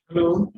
Hello.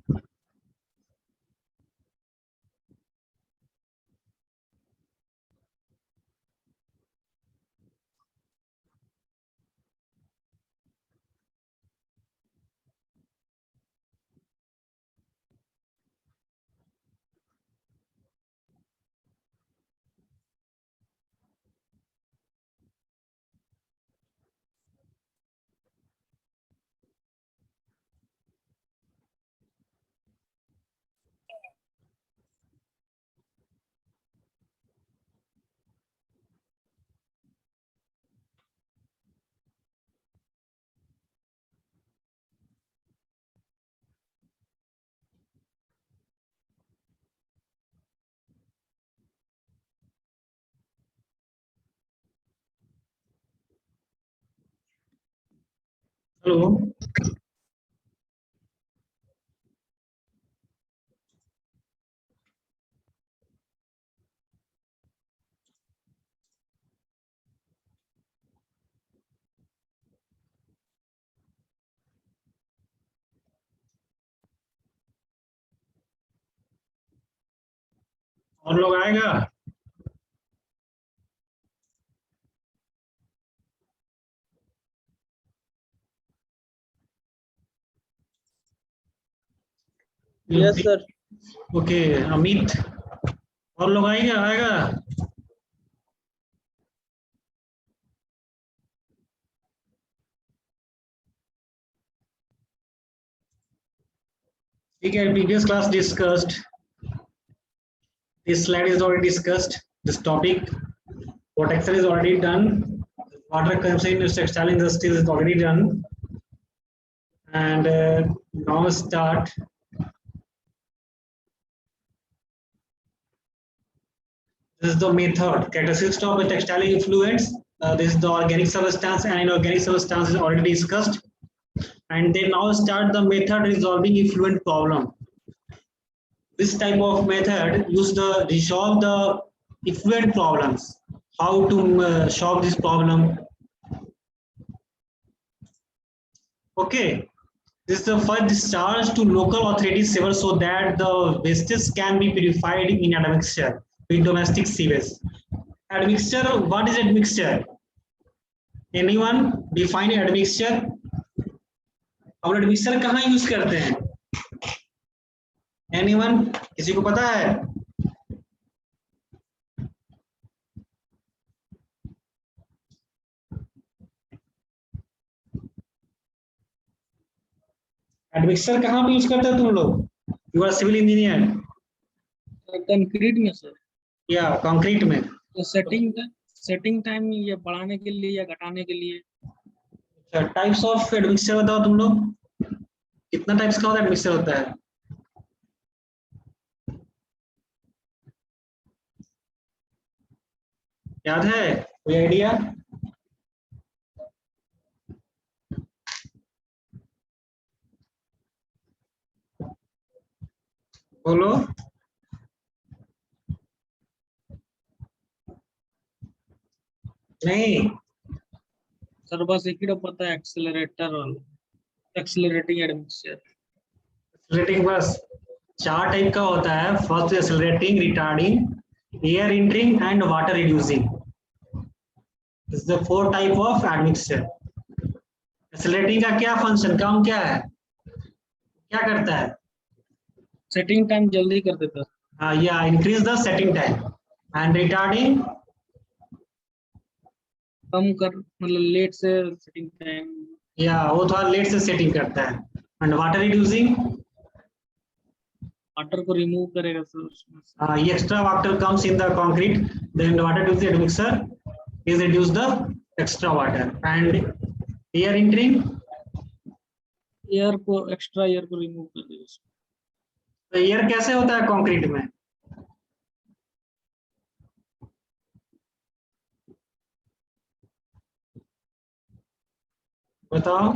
Hello. और लोग आएगा? Yes sir. ओके। अमित, और लोग आएगा आएगा? ठीक है, previous class discussed, this slide is already discussed, this topic, what Excel is already done, water consumption in textile industry is already done, and now start. This is the method characteristics of a textile influence. This is the organic substance and inorganic substance is already discussed, and then now start the method resolving effluent problem. This type of method used to resolve the effluent problems. How to solve this problem? Okay, this is the first discharge to local authorities sewer so that the wastes can be purified in admixture with domestic sewage. Admixture, what is admixture? Anyone define admixture? और admixture कहाँ use करते हैं? Anyone, किसी को पता है? Admixture कहाँ पे यूज करते हो तुम लोग? You are civil engineer. Concrete में सर। या कंक्रीट में तो सेटिंग टाइम ये बढ़ाने के लिए या घटाने के लिए। टाइप्स ऑफ एडमिक्सर बताओ तुम लोग, कितना टाइप्स का होता है एडमिक्सर होता है? याद है? कोई आइडिया? बोलो। नहीं सर बस एक ही पता है, एक्सेलरेटर और एक्सेलरेटिंग एडमिक्सचर। एक्सेलरेटिंग बस चार टाइप का होता है। First accelerating, retarding, air entering and water reducing. This the four type of admixture. Accelerating का क्या फंक्शन, काम क्या है, क्या करता है? सेटिंग टाइम जल्दी कर देता है। या increase the setting time. And retarding कम कर, मतलब लेट से सेटिंग टाइम। या वो थोड़ा लेट से सेटिंग करता है। एंड वाटर रिड्यूसिंग, वाटर को रिमूव करेगा सर उसमें। extra water comes in the concrete, then the water reducing admixture is reduce the extra water. And air entering, extra air को रिमूव कर देगा उसमें। तो एयर कैसे होता है कंक्रीट में? बताओ।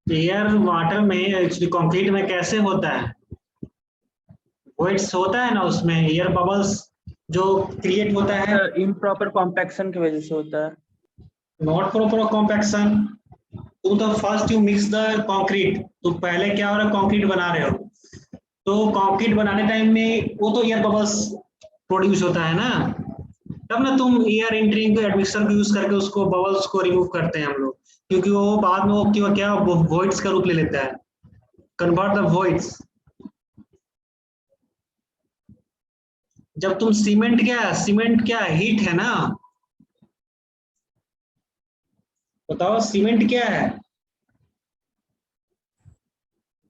एयर वाटर में एक्चुअली कंक्रीट में कैसे होता है, वॉइड्स होता है ना उसमें, एयर बबल्स जो क्रिएट होता है, इम्प्रॉपर कॉम्पैक्शन की वजह से होता है। Not proper compaction. तो first you mix the concrete, तो पहले क्या हो रहा है, कंक्रीट बना रहे हो, तो कंक्रीट बनाने टाइम में वो तो एयर बबल्स प्रोड्यूस होता है ना, तब ना तुम एयर एंट्रिंग एडमिक्सर को यूज करके उसको बबल्स को रिमूव करते हैं हम लोग, क्योंकि वो बाद में वो क्या वॉइड्स का रूप ले लेता है, कन्वर्ट द वॉइड्स। जब तुम सीमेंट क्या है, हीट है ना, बताओ सीमेंट क्या है,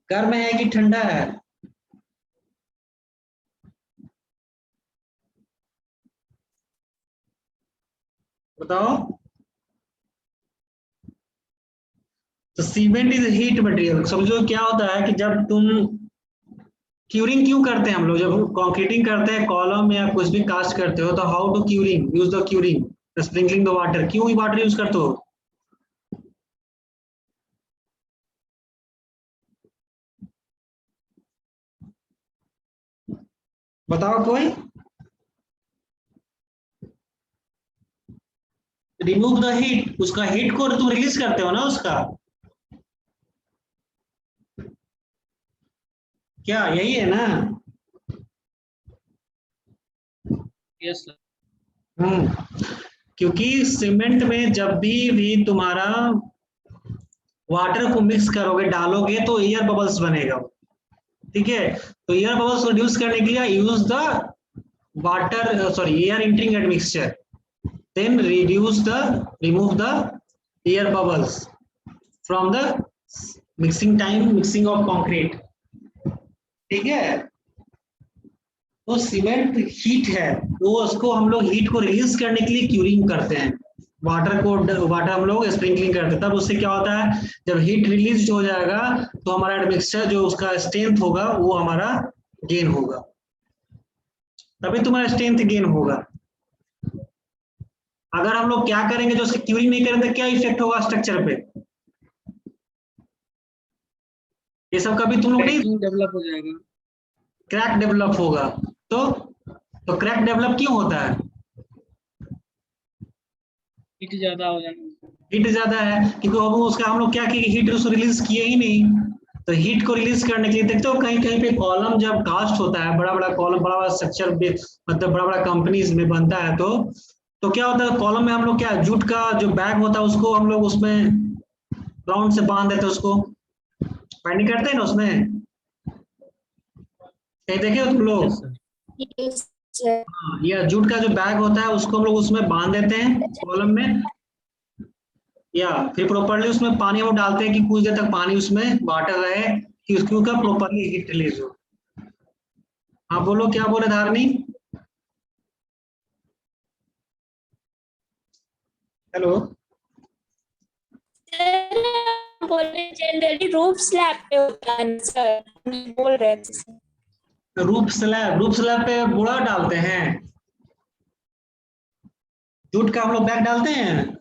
गर्म है कि ठंडा है? बताओ। तो सीमेंट इज हीट मटेरियल। समझो क्या होता है कि जब तुम क्यूरिंग क्यों करते हैं हम लोग, जब कंक्रीटिंग करते हैं कॉलम या कुछ भी कास्ट करते हो, तो how to curing, use the curing, sprinkling the water, क्यों वाटर यूज करते हो? बताओ कोई। रिमूव द हीट, उसका हीट को तुम रिलीज करते हो ना उसका, क्या यही है ना? Yes sir. क्योंकि सीमेंट में जब भी तुम्हारा वाटर को मिक्स करोगे, डालोगे, तो एयर बबल्स बनेगा, ठीक है? तो एयर बबल्स रिड्यूस करने के लिए use the water, sorry, air entering admixture, then remove the air bubbles from the mixing of concrete, ठीक है? तो सीमेंट हीट है, वो उसको हम लोग हीट को रिलीज करने के लिए क्यूरिंग करते हैं, वाटर हम लोग स्प्रिंकलिंग करते हैं, तब उससे क्या होता है, जब हीट रिलीज हो जाएगा तो हमारा एडमिक्सचर जो उसका स्ट्रेंथ होगा वो हमारा गेन होगा, तभी तुम्हारा स्ट्रेंथ गेन होगा। अगर हम लोग क्या करेंगे, जो उसकी क्यूरिंग नहीं करेंगे, क्या इफेक्ट होगा स्ट्रक्चर पे? ये सब कभी तुम लोग नहीं, डेवलप हो जाएगा। क्रैक डेवलप होगा। तो क्रैक डेवलप क्यों होता है? हीट ज्यादा हो जाएगा। हीट ज्यादा है, क्योंकि हम लोग क्या किए, हीट उसको रिलीज किए ही नहीं। तो हीट को रिलीज करने के लिए देखते हो कहीं कहीं पे कॉलम जब कास्ट होता है, बड़ा बड़ा कॉलम, बड़ा बड़ा स्ट्रक्चर, मतलब बड़ा बड़ा कंपनीज में बनता है, तो क्या होता है, कॉलम में हम लोग क्या, जूट का जो बैग होता है उसको हम लोग उसमें राउंड से बांध देते हैं, उसको बाइंडिंग करते हैं ना उसमें, कहीं देखे हो तुम लोग? Yes sir. हाँ, या जूट का जो बैग होता है उसको हम लोग उसमें बांध देते हैं कॉलम में, या फिर प्रॉपरली उसमें पानी वो डालते हैं कि कुछ देर तक पानी उसमें वाटर रहे, कि उसके ऊपर प्रॉपरली हीट रिलीज हो। हाँ बोलो, क्या बोले धारनी? हेलो। बोले जनरली रूफ स्लैब पे होता है सर, बोल रहे थे। रूफ स्लैब पे बोरा डालते हैं, जूट का हम लोग बैग डालते हैं।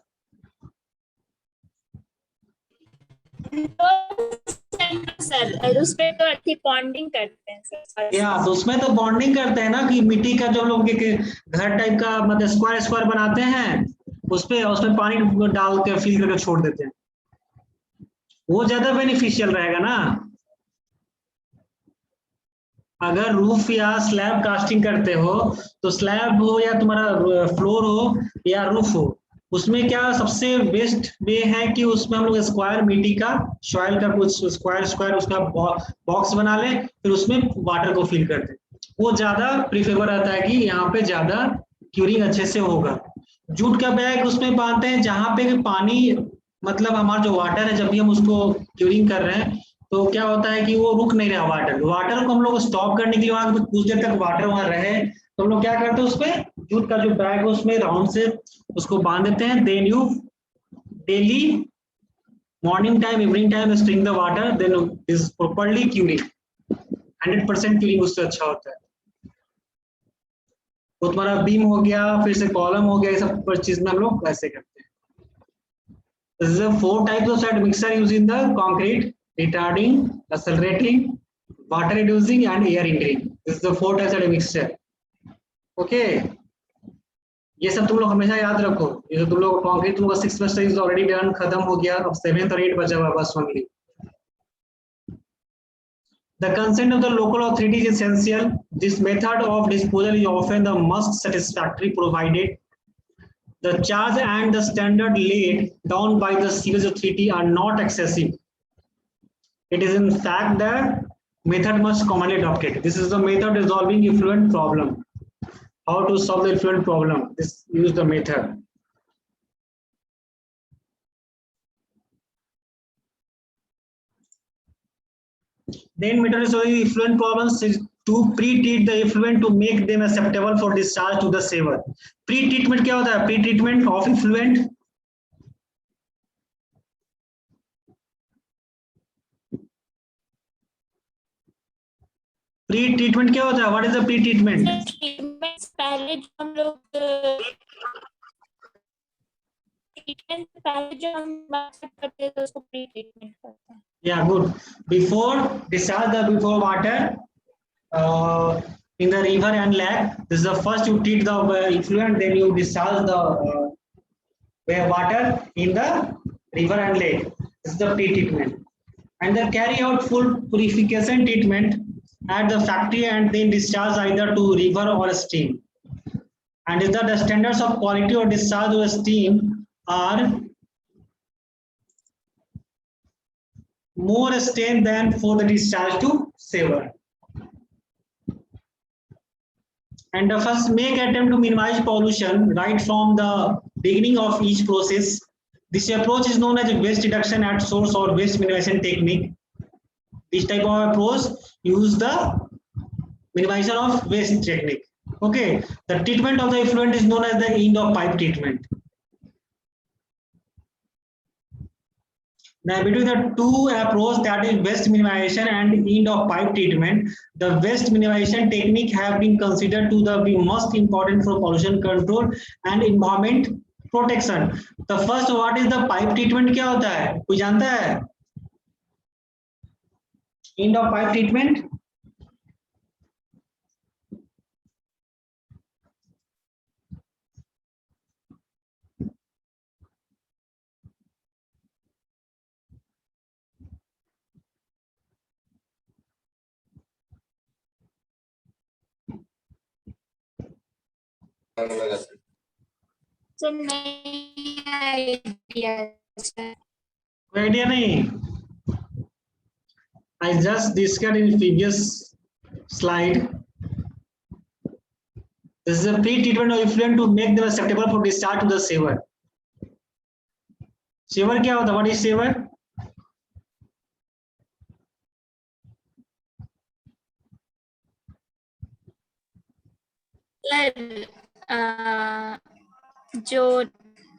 सर उस पे तो अच्छी बॉन्डिंग करते हैं सर। या तो उसमें तो बॉन्डिंग करते हैं ना, कि मिट्टी का जो लोग घर टाइप का मतलब स्क्वायर स्क्वायर बनाते हैं, उसमें पानी डाल के फिल करके छोड़ देते हैं, वो ज्यादा बेनिफिशियल रहेगा ना। अगर रूफ या स्लैब कास्टिंग करते हो, तो स्लैब हो या तुम्हारा फ्लोर हो या रूफ हो, उसमें क्या सबसे बेस्ट वे है कि उसमें हम लोग स्क्वायर मिट्टी का, सॉइल का कुछ स्क्वायर स्क्वायर उसका बॉक्स बना ले, फिर उसमें वाटर को फिल कर दे, वो ज्यादा प्रिफरेबल रहता है कि यहाँ पे ज्यादा क्यूरिंग अच्छे से होगा। जूट का बैग उसमें बांधते हैं जहाँ पे पानी, मतलब हमारा जो वाटर है, जब भी हम उसको क्यूरिंग कर रहे हैं, तो क्या होता है कि वो रुक नहीं रहा, वाटर को हम लोग स्टॉप करने के लिए, वहां कुछ देर तक वाटर वहां रहे, तो हम लोग क्या करते हैं, उसमें जूट का जो बैग है उसमें राउंड से उसको बांध देते हैं, then you daily morning time evening time spring the water, then is properly curing, 100% curing उससे अच्छा होता है। तो तुम्हारा बीम हो गया, फिर से कॉलम हो गया, ये सब चीज में हम लोग ऐसे करते हैं। This is the 4 types of site mixer used in the concrete: retarding, accelerating, water reducing and air entering. This is the 4 types of admixture. Okay, ये सब तुम लोग हमेशा याद रखो. ये जो तुम लोग कॉन्क्रीट तुम लोग 6 सेमेस्टर इज ऑलरेडी डन, खत्म हो गया. अब 7th और 8th बचा हुआ बस only. The consent of the local authority is essential. This method of disposal is often the most satisfactory, provided the charge and the standard laid down by the sewage authority are not excessive. It is in fact the method most commonly adopted. This is the method resolving effluent problem. How to solve the effluent problem? This use the method. Then method resolving effluent problems is to pre-treat the effluent to make them acceptable for discharge to the sewer. Pre-treatment क्या होता है? Pre-treatment of effluent. Pre-treatment क्या होता है? What is the pre-treatment? Treatment पहले जो हम लोग ट्रीटमेंट पहले जो हम बात करते हैं उसको प्री ट्रीटमेंट करते हैं. Yeah, good. Before discharge the before water in the river and lake, this is the first you treat the effluent, then you discharge the water in the river and lake. This is the pre-treatment. And then carry out full purification treatment at the factory and then discharge either to river or stream. And if the standards of quality or discharge or stream are more strained than for the discharge to sewer. And the first make attempt to minimize pollution right from the beginning of each process. This approach is known as waste reduction at source or waste minimization technique. This type of approach use the minimization of waste technique. Okay, the treatment of the effluent is known as the end of pipe treatment. Now, between the two approaches, that is waste minimization and end of pipe treatment, the waste minimization technique have been considered to be most important for pollution control and environment protection. The first, what is the pipe treatment? क्या होता है? कोई जानता है? End of pipe treatment. So नहीं idea sir. कोई idea नहीं. I just discussed in previous slide. This is a pre-treatment of effluent to make them acceptable for discharge to the sewer. Sewer क्या होता है? What is sewer? जो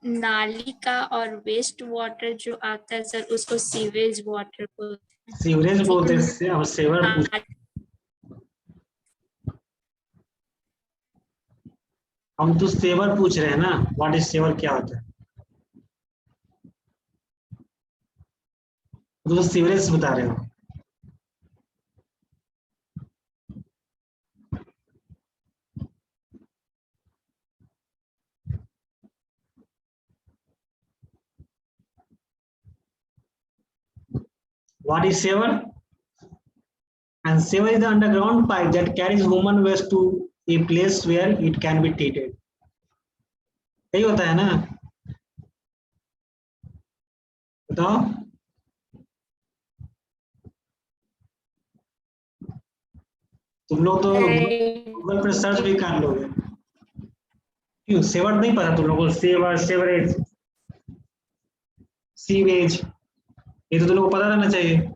नाली का और वेस्ट वाटर जो आता है सर उसको सीवेज वाटर को सीवरेज बोलते हैं. अब सेवर हम तो सेवर पूछ रहे हैं ना. व्हाट इज सेवर क्या होता है? तो सीवरेज बता रहे हो. What is sewer? And sewer is the underground pipe that carries human waste to a place where it can be treated. यही होता है ना? बताओ. तुम लोग तो गूगल पर सर्च भी कर लोगे. क्यों सेवर नहीं पता तुम लोगों को? सेवर, सेवरेज, सीवेज, ये तो तुम लोगों को पता रहना चाहिए.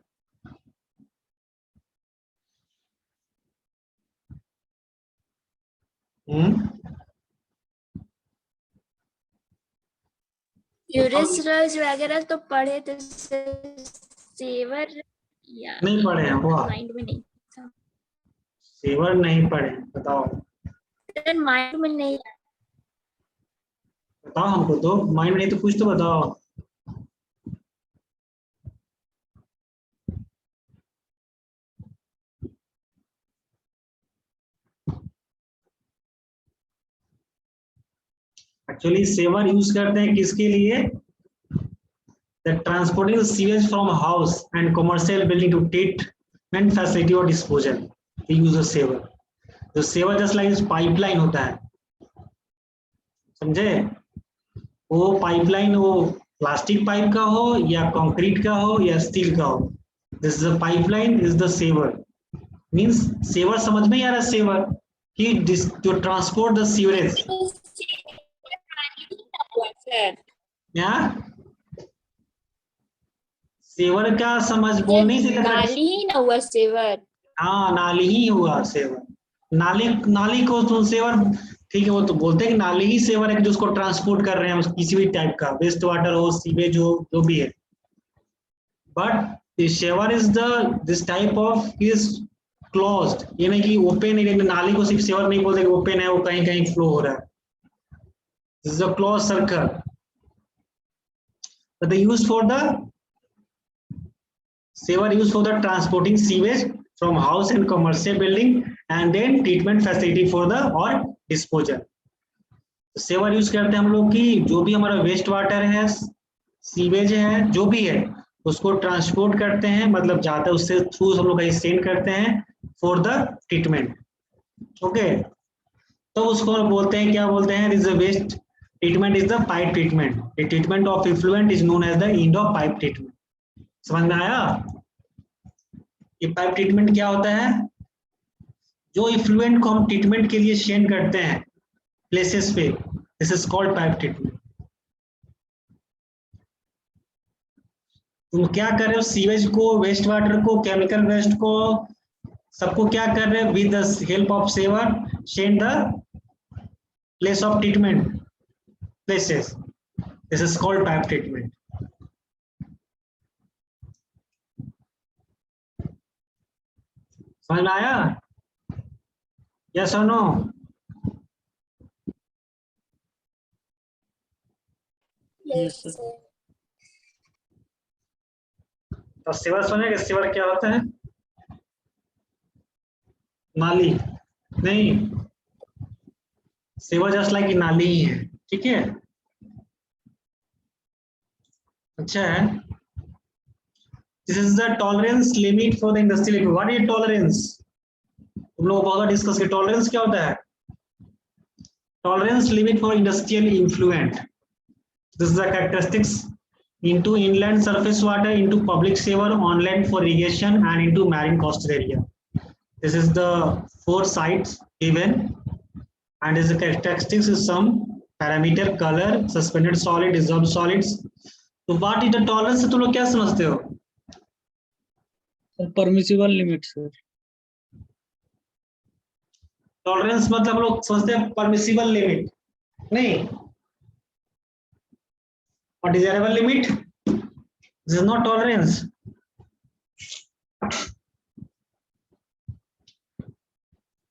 यूरिसरल्स वगैरह तो पढ़े थे. सेवर या नहीं पढ़े हैं. वाह, माइंड में नहीं था. सेवर नहीं पढ़े. बताओ माइंड में नहीं. बताओ हमको तो. माइंड में नहीं तो कुछ तो बताओ. एक्चुअली सेवर यूज करते हैं किसके लिए? The transporting sewage from house and commercial building to treatment facility और डिस्पोजल, यूज ऑफ सेवर। तो सेवर जस्ट लाइक पाइपलाइन होता है, समझे? वो पाइपलाइन वो प्लास्टिक पाइप का हो या कंक्रीट का हो या स्टील का हो, this is a pipeline, is the sewer. Means sewer समझ में ही आ रहा है, सेवर कि जो ट्रांसपोर्ट द सीवरेज। क्या सेवर का समझ बोल नहीं से लग रहा है? नाली ही ना हुआ सेवर। हाँ, नाली ही हुआ सेवर। नाली नाली को तो सेवर, ठीक है, वो तो बोलते हैं कि नाली ही सेवर है कि जो उसको ट्रांसपोर्ट कर रहे हैं किसी भी टाइप का, वेस्ट वाटर हो, सीवेज हो, जो भी है। But sewer is the this type of is closed, ये नहीं कि ओपन है। नाली को सिर्फ सेवर नहीं बोलते कि ओपन है, वो कहीं कहीं फ्लो हो रहा है। This is a close circle, but they used for the sewer used for the transporting sewage from house and commercial building and then treatment facility for the or disposal। Sewer use करते हैं हम लोग की जो भी हमारा waste water है, sewage है, जो भी है उसको ट्रांसपोर्ट करते हैं, मतलब जाता है उससे थ्रू हम लोग सेंड करते हैं फॉर द ट्रीटमेंट। ओके, तो उसको बोलते हैं, क्या बोलते हैं? This waste treatment is the pipe treatment. The treatment of effluent is known as the end of pipe treatment. समझ में आया? ये पाइप ट्रीटमेंट क्या होता है? जो इफ्लुएंट को हम ट्रीटमेंट के लिए सेंड करते हैं प्लेसेस पे, this is called pipe treatment. तुम क्या कर रहे हो? सीवेज को, वेस्ट वाटर को, केमिकल वेस्ट को, सबको क्या कर रहे हैं? With the help of sewer send the place of treatment places, this is called pipe treatment. समझ में आया? यस और नो? Yes, sir. तो सेवर सुनेंगे, सेवर क्या होता है? नाली नहीं, सेवर जस्ट लाइक नाली ही है, ठीक है? अच्छा है। This is the tolerance limit for the industrial. What is tolerance? तुम लोग बहुत डिस्कस किया, टॉलरेंस क्या होता है? Tolerance limit for industrial influential. This is the characteristics into inland surface water, into public sewer, on land for irrigation, and into marine coastal area. This is the 4 sites given, and is the characteristics is some parameter, color, suspended solid, dissolved solids. तो what is the tolerance? तुम लोग क्या समझते हो? Permissible limit sir. Tolerance मतलब हम लोग समझते हैं परमिसिबल लिमिट, नहीं or desirable limit. This is not tolerance.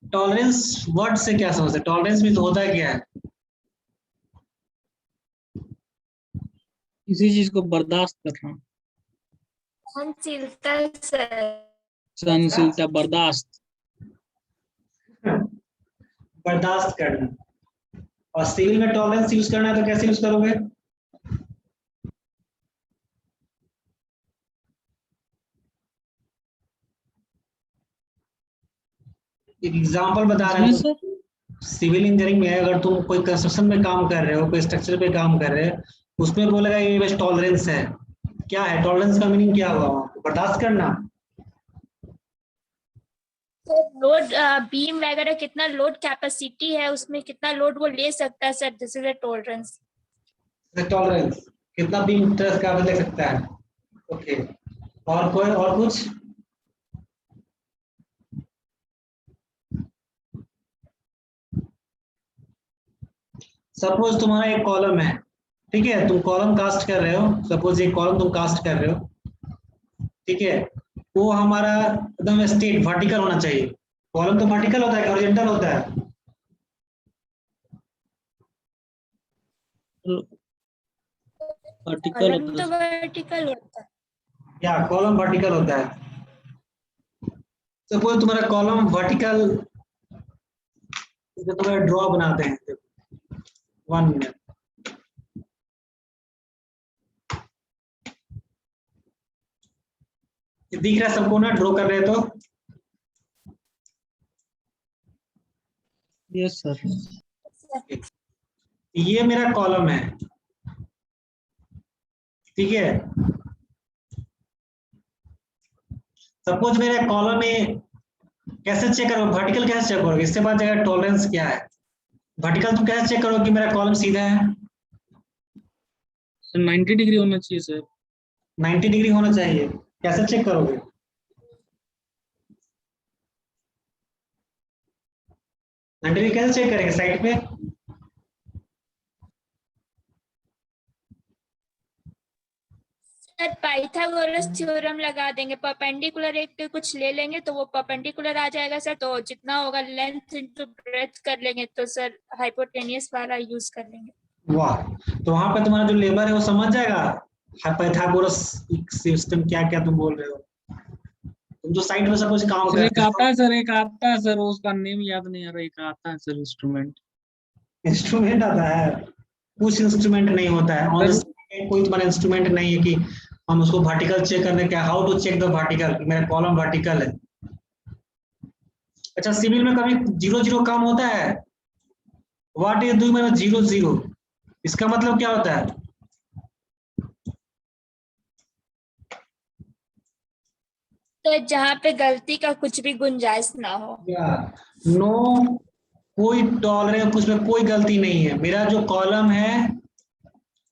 Tolerance word से क्या समझते? टॉलरेंस मीन्स होता है क्या है? किसी चीज को बर्दाश्त करना, सहनशीलता सर। सहनशीलता, बर्दाश्त। बर्दाश्त करना। और सिविल में टॉलरेंस यूज करना है तो कैसे यूज करोगे? एक एग्जांपल बता रहा इसमें हूँ। सर सिविल इंजीनियरिंग में अगर तुम कोई कंस्ट्रक्शन में काम कर रहे हो, कोई स्ट्रक्चर पे काम कर रहे हो, उसमें बोलेगा ये बस टॉलरेंस है। क्या है टॉलरेंस का मीनिंग? क्या हुआ? बर्दाश्त करना। लोड बीम वगैरह कितना लोड कैपेसिटी है, उसमें कितना लोड वो ले सकता है sir, this is a tolerance. Tolerance कितना बीम ट्रस का ले सकता है। ओके, और कोई और कुछ? सपोज तुम्हारा एक कॉलम है, ठीक है, तुम कॉलम कास्ट कर रहे हो। सपोज एक कॉलम तुम कास्ट कर रहे हो, ठीक है, वो हमारा एकदम स्ट्रेट वर्टिकल होना चाहिए। कॉलम तो वर्टिकल होता है, हॉरिजॉन्टल होता है? वर्टिकल कॉलम होता तो है। वर्टिकल होता है। या कॉलम वर्टिकल होता है। सपोज तुम्हारा कॉलम वर्टिकल, तुम्हारा ड्रॉ बनाते हैं। 1 मिनट। दिख रहा है सबको ना, ड्रॉ कर रहे हैं तो? Yes sir. ये मेरा कॉलम है, ठीक है। सपोज मेरा कॉलम में कैसे चेक करोगे? वर्टिकल कैसे चेक करोगे? इससे बाद जगह टॉलरेंस क्या है? वर्टिकल तुम कैसे चेक करोगे कि मेरा कॉलम सीधा है? सर 90 डिग्री होना चाहिए सर। 90 डिग्री होना चाहिए। कैसे चेक करोगे? 90 डिग्री कैसे चेक करेंगे? साइड पे सर पाइथागोरस थ्योरम लगा देंगे, परपेंडिकुलर एक पे कुछ ले लेंगे तो वो परपेंडिकुलर आ जाएगा सर, तो जितना होगा लेंथ इनटू ब्रेड्थ कर लेंगे, तो सर हाइपोटेनियस वाला यूज कर लेंगे। वाह, तो वहां पे तुम्हारा जो लेबर है वो समझ जाएगा पाइथागोरस सिस्टम क्या क्या तुम बोल रहे हो। तुम जो साइड में सब कुछ काम सर एक कर आता है सर, एक आता है सर, उसका नेम याद नहीं आ रहा, एक आता है सर इंस्ट्रूमेंट। इंस्ट्रूमेंट आता है? कुछ इंस्ट्रूमेंट नहीं होता है ऑन सर कोई तुम्हारा इंस्ट्रूमेंट नहीं है कि हम उसको वर्टिकल चेक करने का। How to check the vertical? मेरा कॉलम वर्टिकल है। अच्छा, सिविल में कभी जीरो जीरो काम होता है? व्हाट इज डू में जीरो जीरो, इसका मतलब क्या होता है? तो जहाँ पे गलती का कुछ भी गुंजाइश ना हो। नो, कोई टॉलरेंस, कुछ में कोई गलती नहीं है। मेरा जो कॉलम है,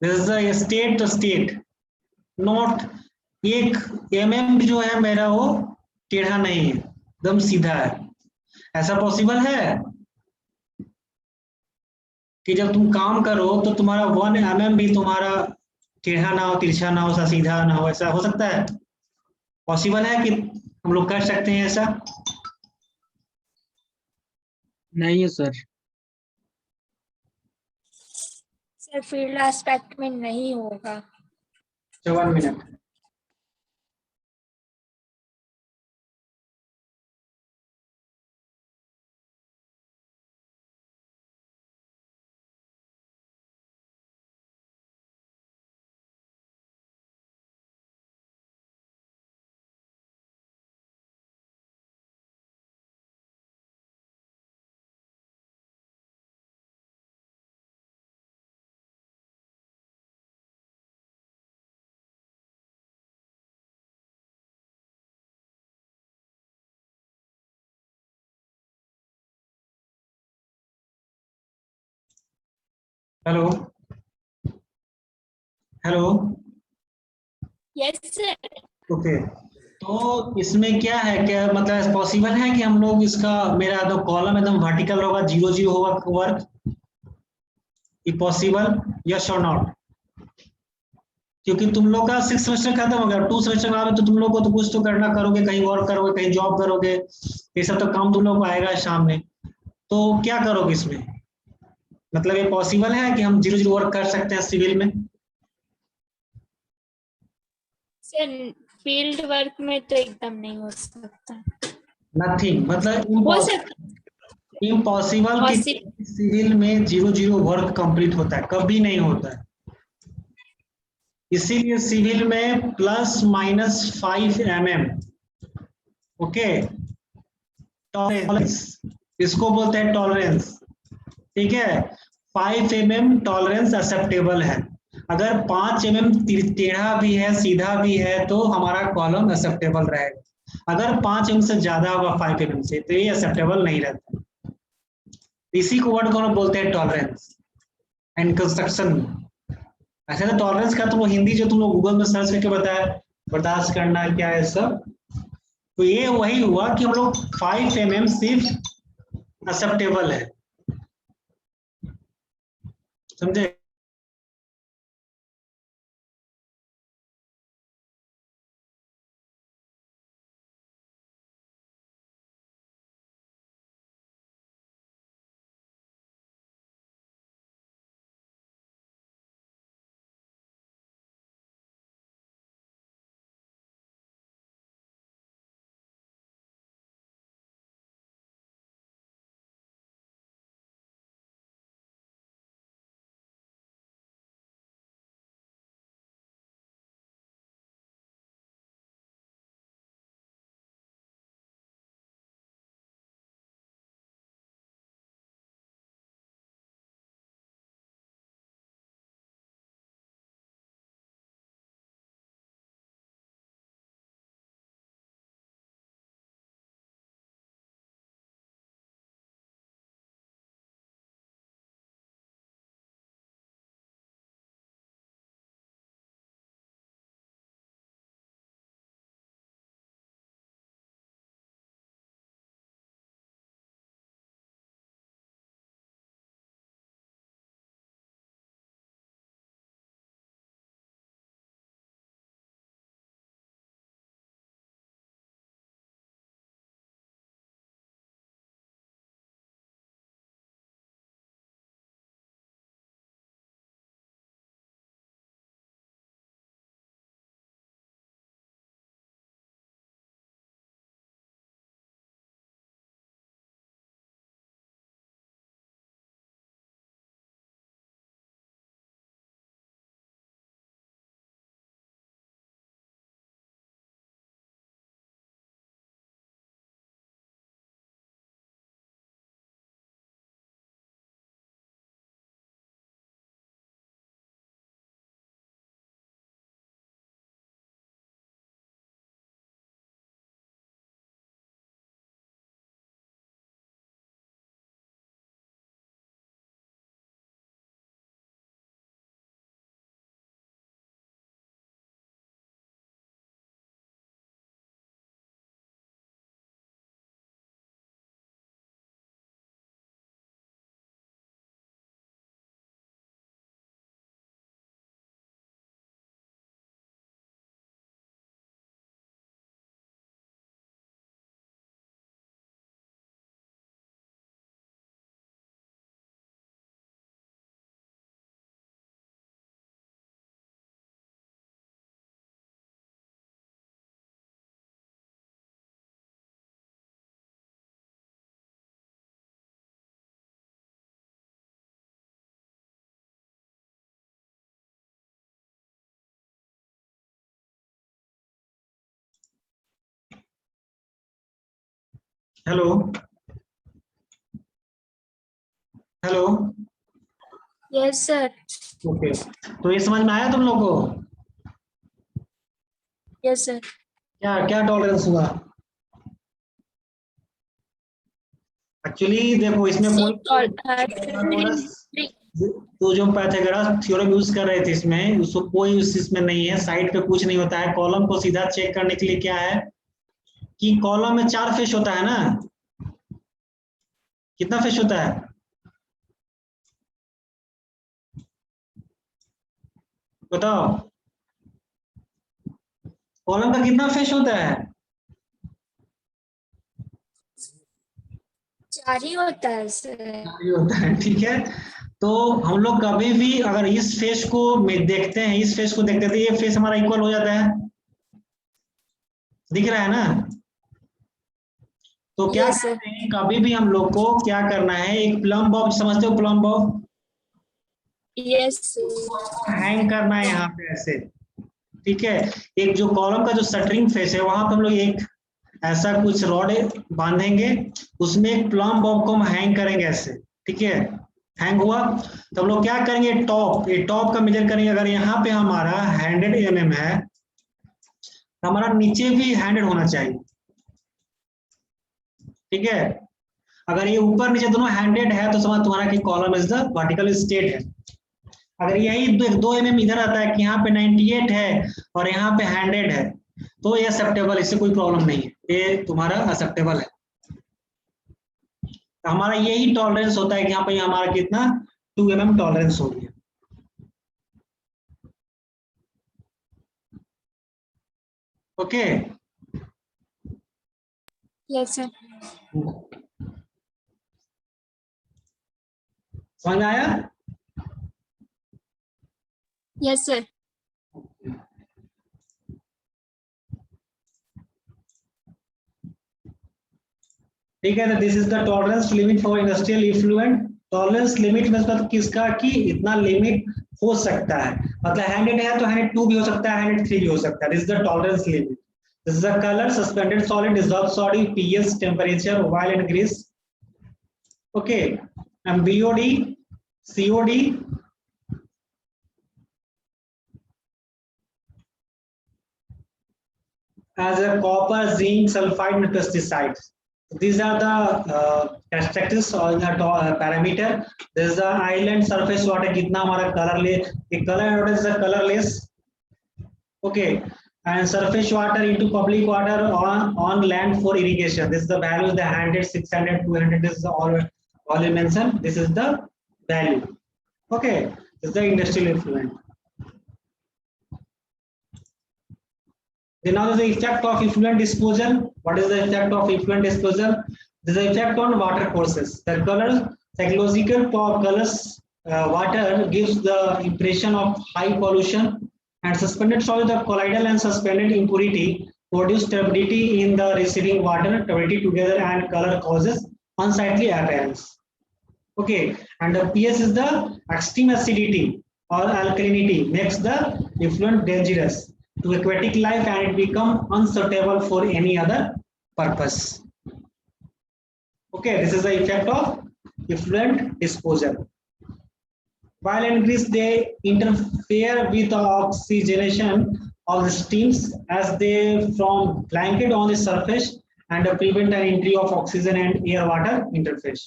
this is state state, not एक जो है मेरा वो टेढ़ा नहीं है, एकदम सीधा है। ऐसा पॉसिबल है कि जब तुम काम करो तो तुम्हारा 1 भी तुम्हारा टेढ़ा ना हो, तिरछा ना हो, सीधा ना हो? ऐसा हो सकता है? पॉसिबल है कि हम लोग कर सकते हैं ऐसा? नहीं है सर। सर फील्ड एस्पेक्ट में नहीं होगा। 1 minute. Hello hello. Yes sir. Okay, तो इसमें क्या है, क्या मतलब पॉसिबल है कि हम लोग इसका, मेरा तो कॉलम एकदम वर्टिकल होगा, जीरो जीरो होगा वर्क? ये पॉसिबल, यस और नॉट? क्योंकि तुम लोग का 6 सेमेस्टर खत्म हो गया, 2 सेमेस्टर में तो तुम लोग को तो कुछ तो करना, करोगे, कहीं वर्क करोगे, कहीं जॉब करोगे, ये सब तो काम तुम लोग को आएगा सामने। तो क्या करोगे इसमें? मतलब ये पॉसिबल है कि हम जीरो जीरो वर्क कर सकते हैं सिविल में? सर फील्ड वर्क में तो एकदम नहीं हो सकता। नथिंग, मतलब हो सकता इम्पॉसिबल कि पॉसिबल। सिविल में जीरो जीरो वर्क कंप्लीट होता है, कभी नहीं होता है। इसीलिए सिविल में ±5 mm, ओके, टॉलरेंस, इसको बोलते हैं टॉलरेंस, ठीक है। 5 mm टॉलरेंस एक्सेप्टेबल है। अगर 5 mm टेढ़ा भी है, सीधा भी है, तो हमारा कॉलम एक्सेप्टेबल रहेगा। अगर 5 mm से ज्यादा होगा 5 mm से, तो ये एक्सेप्टेबल नहीं रहता। इसी को वर्ड को हम बोलते हैं टॉलरेंस एंड कंस्ट्रक्शन में। ऐसे तो टॉलरेंस का तुम हिंदी जो तुम लोग गूगल में सर्च करके बताया, बर्दाश्त करना क्या है सब, तो ये वही हुआ कि हम लोग 5 mm सिर्फ एक्सेप्टेबल है, समझे? Hello hello yes sir. Okay, तो ये समझ में आया तुम लोग को? Yes sir. क्या क्या टॉलरेंस हुआ? एक्चुअली देखो इसमें So, तो जो पाइथागोरस थ्योरम यूज कर रहे थे इसमें, उसको कोई इसमें नहीं है, साइड पे कुछ नहीं होता है। कॉलम को सीधा चेक करने के लिए क्या है कि कॉलम में 4 फेस होता है ना। कितना फेस होता है? बताओ, कॉलम का कितना फेस होता है? 4 ही होता है सर। 4 ही होता है, ठीक है। तो हम लोग कभी भी अगर इस फेस को देखते हैं, इस फेस को देखते हैं, तो ये फेस हमारा इक्वल हो जाता है, दिख रहा है ना। तो क्या Yes, sir. करते हैं, कभी भी हम लोग को क्या करना है, एक प्लम बॉब समझते हो, plum Bob Yes, sir. Hang करना है यहाँ पे ऐसे, ठीक है। एक जो कॉलम का जो शटरिंग फेस है वहां पे हम लोग एक ऐसा कुछ रॉड बांधेंगे, उसमें एक प्लम बॉब को हम हैंग करेंगे ऐसे, ठीक है। हैंग हुआ तो हम लोग क्या करेंगे, टॉप, ये टॉप का मेजर करेंगे। अगर यहाँ पे हमारा 100 mm है तो हमारा नीचे भी 100 होना चाहिए, ठीक है। अगर ये ऊपर नीचे दोनों 100 है तो समझ तुम्हारा कि column is the vertical state है। अगर यही 2 mm इधर आता है कि यहाँ पे 98 है और यहाँ पे 100 है, तो ये एक्सेप्टेबल, इससे कोई प्रॉब्लम नहीं है, ये तुम्हारा एक्सेप्टेबल है। तो हमारा यही टॉलरेंस होता है कि यहाँ पे हमारा कितना 2 mm टॉलरेंस हो गया। Okay, Yes, sir. समझ में आया? Yes, sir. ठीक है, तो this is the tolerance limit for industrial effluent. Tolerance limit मतलब किसका, कि इतना लिमिट हो सकता है, मतलब 100 है तो 102 भी हो सकता है, 103 भी हो सकता है। This is the tolerance limit. This is the colour, suspended solid, dissolved solid, pH, temperature, oil and grease. Okay, and BOD, COD, as a copper, zinc, sulfide, and pesticides. These are the characteristics or the parameter. This is the island surface water, कितना हमारा color ले, color water is the colorless. Okay, and surface water into public water on land for irrigation. This is the value, the 100, 600, 200. This is all you mentioned. This is the value. Okay, this is the industrial effluent. Then now the effect of effluent disposal. What is the effect of effluent disposal? This is the effect on water courses. The color, psychological colors, water gives the impression of high pollution, and suspended solid, the colloidal and suspended impurity produce turbidity in the receiving water. Turbidity together and color causes unsightly appearance. Okay, and the pH is the extreme acidity or alkalinity makes the effluent dangerous to aquatic life and it become unsuitable for any other purpose. Okay, this is the effect of effluent disposal. While in grease, they interfere with the oxygenation of the streams as they form blanket on the surface and prevent an entry of oxygen and air water interface.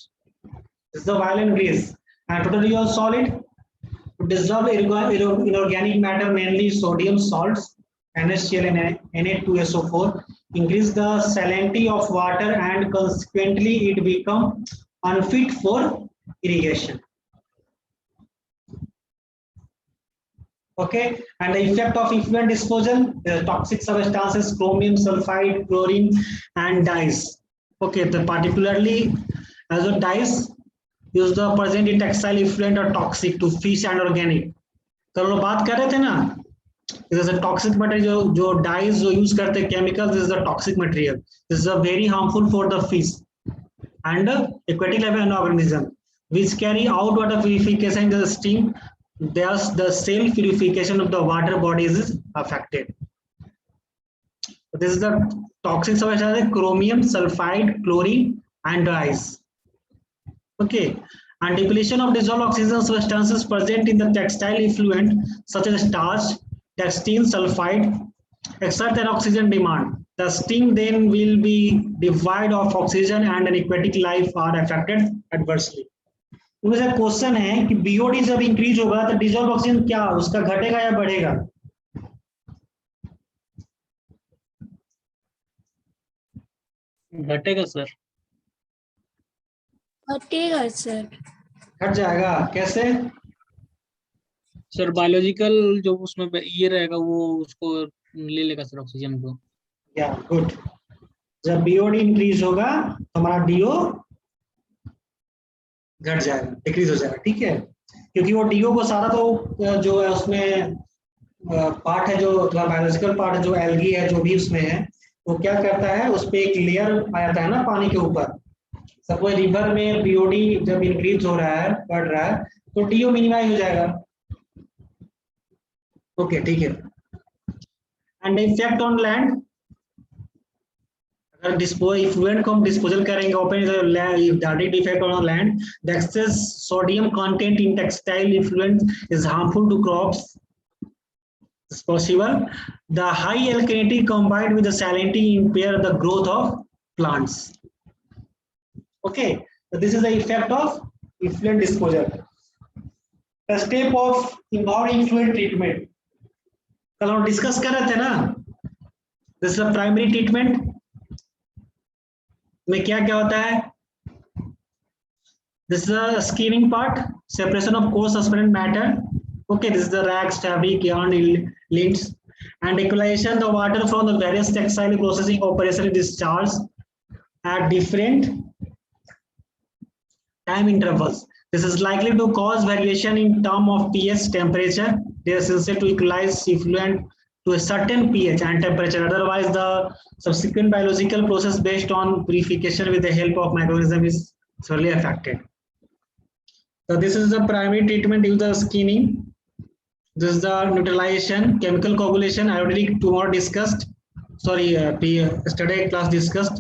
This is the violent grease. And totally of solid to dissolve inorganic matter, mainly sodium salts, NaCl and Na2SO4, increase the salinity of water and consequently it become unfit for irrigation. Okay, and the effect of effluent disposal, the toxic substances, chromium sulfide, chlorine, and dyes. Okay, the particularly as a dyes use the present in textile effluent or toxic to fish and organic. तो हम लोग बात कर रहे थे ना, this is a toxic material. जो dyes जो use करते हैं chemicals, this is a toxic material. This is a very harmful for the fish and aquatic life and organism which carry out water purification in the stream. Thus, the self purification of the water bodies is affected. This is the toxic substance, chromium sulfide, chlorine, and dyes. Okay, and depletion of dissolved oxygen substances present in the textile effluent such as starch, textile sulfide exert an oxygen demand. The sting then will be devoid of oxygen and an aquatic life are affected adversely. तो मेरा question है कि BOD जब increase होगा तो dissolve oxygen क्या उसका घटेगा या बढ़ेगा? घटेगा सर। घटेगा सर। घट जाएगा कैसे? सर बायोलॉजिकल जो उसमें ये रहेगा वो उसको ले लेगा सर ऑक्सीजन को। या गुड। जब बीओडी इंक्रीज होगा तो हमारा डीओ घट जाएगा, डिक्रीज हो जाएगा, ठीक है, क्योंकि वो डीओ को सारा तो जो है उसमें पार्ट है, जो बायोलॉजिकल पार्ट है, जो एल्गी है, जो भी उसमें है, वो क्या करता है, उस पर एक लेयर आ जाता है ना पानी के ऊपर। सपोज रिवर में बीओडी जब इंक्रीज हो रहा है, बढ़ रहा है, तो डीओ मिनिमाइज हो जाएगा। ओके, ठीक है। एंड इफेक्ट ऑन लैंड, अगर इफ्लुएंट को हम डिस्पोजल करेंगे open direct effect on land, the excess sodium content in textile effluent is harmful to crops is possible. The high alkalinity combined with the salinity impair the growth of plants. Okay, so this is the effect of effluent disposal. The step of involved effluent treatment. कल हम discuss कर रहे थे ना, this is primary treatment में क्या क्या होता है? This is the screening part, separation of course suspended matter. Okay, this is the rags, fabric, yarn, lints, and equalization the water from the various textile processing operation discharge at different time intervals. This is likely to cause variation in terms of pH temperature. They are essential to equalize effluent to a certain pH and temperature. Otherwise, the subsequent biological process based on purification with the help of microorganisms is severely affected. So this is the primary treatment, use the skinning. This is the neutralization, chemical coagulation. I already tomorrow discussed. Sorry, yesterday class discussed.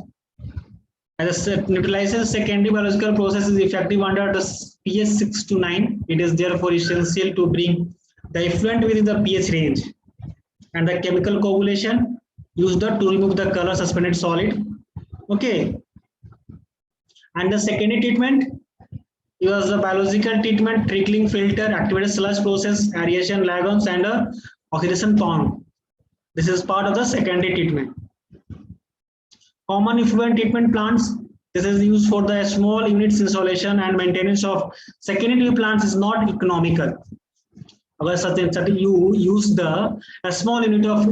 As a neutralization, secondary biological process is effective under the pH 6 to 9. It is therefore essential to bring the effluent within the pH range. And the chemical coagulation used to remove the color suspended solid. Okay. And the secondary treatment, it was a biological treatment, trickling filter, activated sludge process, aeration, lagons, and oxidation pond. This is part of the secondary treatment. Common effluent treatment plants. This is used for the small units installation and maintenance of secondary plants is not economical. Agar you use a small unit of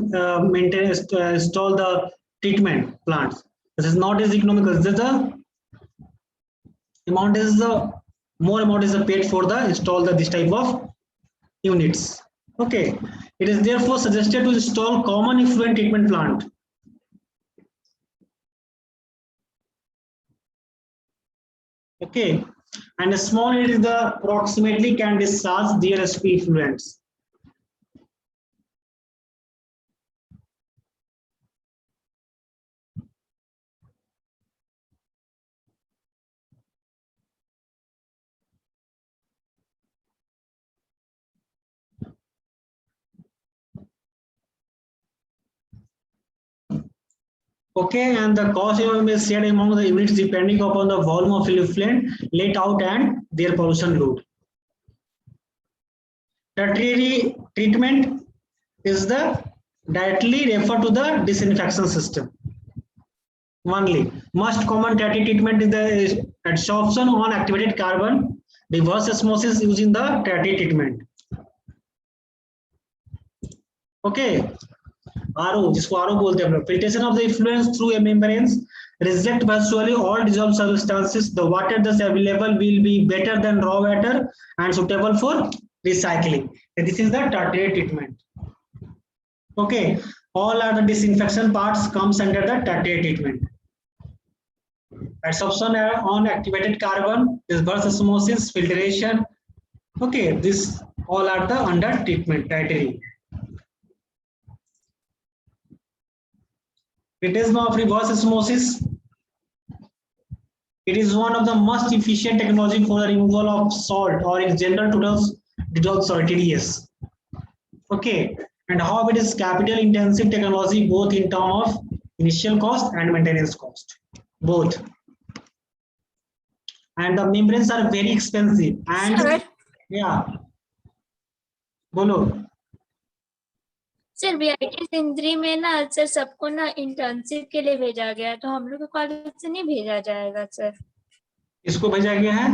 maintenance to install the treatment plants, this is not as economical. This is the amount is the more amount is paid for the install this type of units. Okay, it is therefore suggested to install common effluent treatment plant. Okay, and a small unit is the approximately can discharge their SP effluents. Okay, and the cost is shared among the units depending upon the volume of effluent let out and their pollution load. Tertiary treatment is the directly refer to the disinfection system. Only most common tertiary treatment is the adsorption on activated carbon, reverse osmosis using the tertiary treatment. Okay. RO, जिसको RO बोलते हैं, filtration of the effluents through a membrane reject virtually all dissolved substances. The water thus available will be better than raw water and suitable for recycling. And this is the tertiary treatment. Okay, all other disinfection parts comes under the tertiary treatment. Adsorption on activated carbon, reverse osmosis, filtration. Okay, this all are the under treatment tertiary. It is now of reverse osmosis. It is one of the most efficient technology for the removal of salt, or in general dissolved salt, TDS. Okay, and how it is capital intensive technology, both in terms of initial cost and maintenance cost, both. And the membranes are very expensive. And Sir, yeah, बोलो. Sir VIT Sindri में ना sir सबको ना internship के लिए भेजा गया है, तो हम लोग के कॉलेज से नहीं भेजा जाएगा सर? इसको भेजा गया है.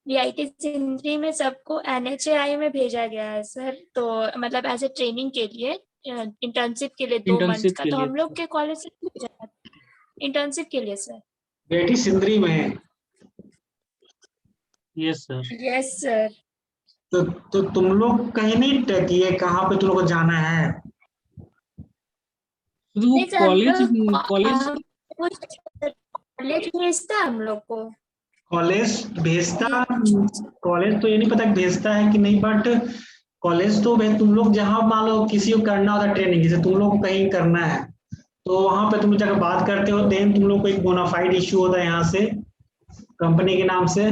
VIT सिंदरी में सबको NHAI में भेजा गया है सर, तो मतलब एज ए ट्रेनिंग के लिए, इंटर्नशिप के लिए 2 मंथ Internship का, के तो लिए हम लोग के कॉलेज से नहीं भेजा जाता इंटर्नशिप के लिए सर? बेटी सिंदरी में. Yes sir. Yes sir. तो तुम लोग कहीं नहीं तय किए कहाँ पे तुम लोग को जाना है? तो वो नहीं सर, कॉलेज कॉलेज भेजता है हम लोग को। कॉलेज तो ये नहीं पता कि भेजता है कि नहीं, बट कॉलेज तो तुम लोग जहाँ मान लो किसी को करना होता ट्रेनिंग, जैसे तुम लोग को कहीं करना है तो वहां पे तुम लोग जाकर बात करते हो, देन तुम लोग को एक बोनाफाइड इश्यू होता है यहाँ से कंपनी के नाम से,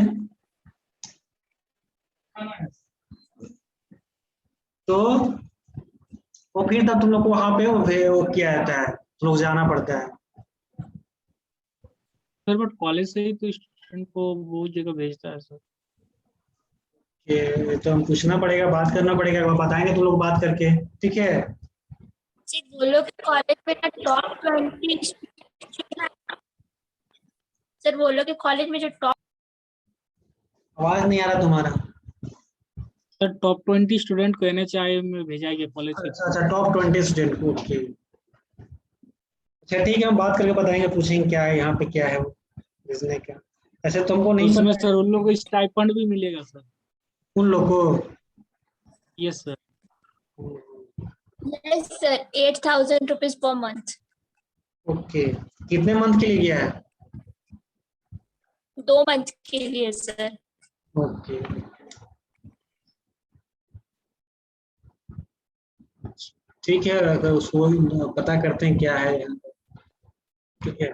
तो वो फिर तब तुम लोग को वहां पे वो किया जाता है, तुम लोग जाना पड़ता है. सर, बट कॉलेज से ही तो स्टूडेंट को वो जगह भेजता है सर। तो हम पूछना पड़ेगा, बात करना पड़ेगा, बताएंगे तुम लोग बात करके, ठीक है? जी, बोलो कि कॉलेज में ना टॉप 20 सर, बोलो कि कॉलेज में जो टॉप, आवाज नहीं आ रहा तुम्हारा. सर, टॉप 20 स्टूडेंट को NHI में भेजा गया कॉलेज के। अच्छा, टॉप 20 स्टूडेंट को. ओके, अच्छा ठीक है, हम बात करके बताएंगे, पूछेंगे क्या है यहाँ पे, क्या है वो भेजने का. ऐसे तुमको नहीं उसमें पता सर उन लोगों को स्टाइपेंड भी मिलेगा सर। उन लोग को? Yes sir. Yes sir, 8,000 rupees per month. Okay, कितने मंथ के लिए गया है? 2 मंथ के लिए सर। ओके, ठीक है, अगर उसको पता करते हैं क्या है यहाँ पे, ठीक है.